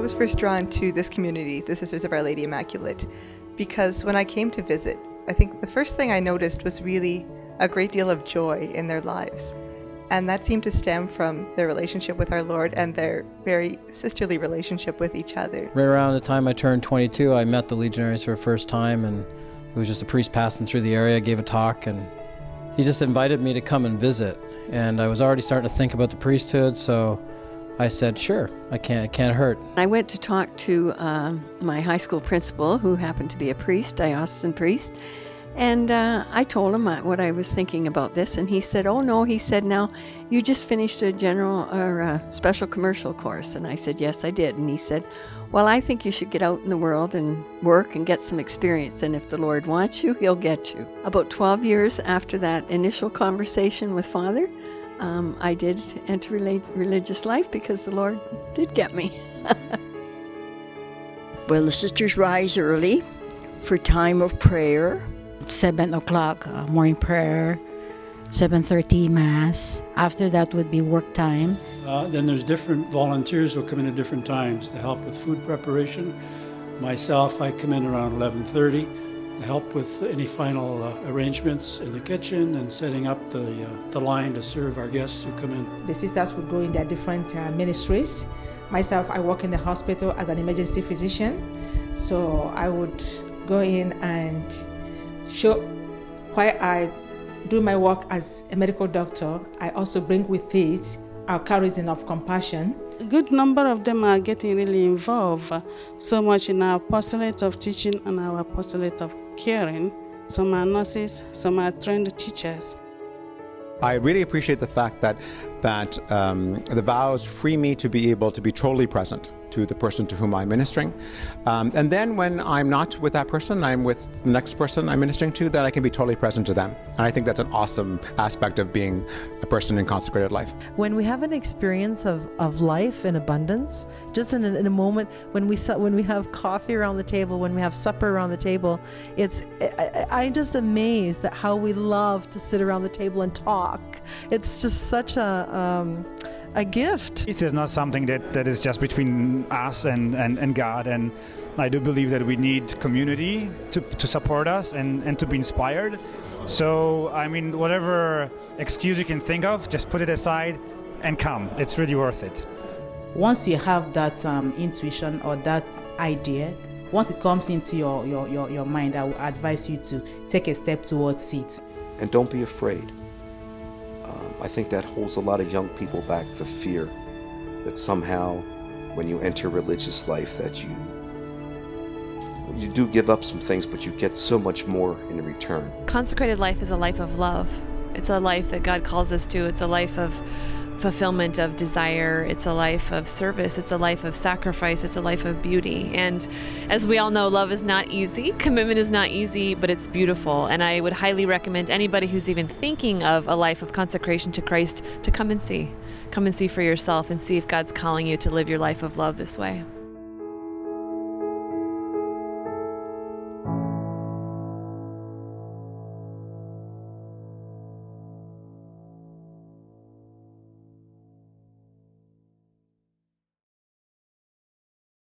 was first drawn to this community, the Sisters of Our Lady Immaculate, because when I came to visit, I think the first thing I noticed was really a great deal of joy in their lives. And that seemed to stem from their relationship with our Lord and their very sisterly relationship with each other. Right around the time I turned 22, I met the Legionaries for the first time, and it was just a priest passing through the area, gave a talk, and he just invited me to come and visit. And I was already starting to think about the priesthood, so I said, sure, it can't hurt. I went to talk to my high school principal, who happened to be a priest, diocesan priest, and I told him what I was thinking about this, and he said, oh no, he said, now you just finished a general or a special commercial course. And I said, yes, I did. And he said, well, I think you should get out in the world and work and get some experience, and if the Lord wants you, he'll get you. About 12 years after that initial conversation with Father, I did enter religious life because the Lord did get me. Well, the sisters rise early for time of prayer. 7 o'clock morning prayer, 7:30 Mass. After that would be work time. Then there's different volunteers who come in at different times to help with food preparation. Myself, I come in around 11:30 to help with any final arrangements in the kitchen and setting up the line to serve our guests who come in. The sisters would go in their different ministries. Myself, I work in the hospital as an emergency physician, so I would go in and while I do my work as a medical doctor, I also bring with it our charism of compassion. A good number of them are getting really involved, so much in our apostolate of teaching and our apostolate of caring. Some are nurses, some are trained teachers. I really appreciate the fact that the vows free me to be able to be totally present to the person to whom I'm ministering. And then when I'm not with that person, I'm with the next person I'm ministering to, then I can be totally present to them. And I think that's an awesome aspect of being a person in consecrated life. When we have an experience of life in abundance, just in a moment when we have coffee around the table, when we have supper around the table, I'm just amazed at how we love to sit around the table and talk. It's just such a gift. Faith is not something that is just between us and God, and I do believe that we need community to support us and to be inspired. So, I mean, whatever excuse you can think of, just put it aside and come. It's really worth it. Once you have that intuition or that idea, once it comes into your mind, I would advise you to take a step towards it. And don't be afraid. I think that holds a lot of young people back, the fear that somehow when you enter religious life that you do give up some things, but you get so much more in return. Consecrated life is a life of love. It's a life that God calls us to. It's a life of fulfillment of desire. It's a life of service. It's a life of sacrifice. It's a life of beauty. And as we all know, love is not easy. Commitment is not easy, but it's beautiful. And I would highly recommend anybody who's even thinking of a life of consecration to Christ to come and see. Come and see for yourself and see if God's calling you to live your life of love this way.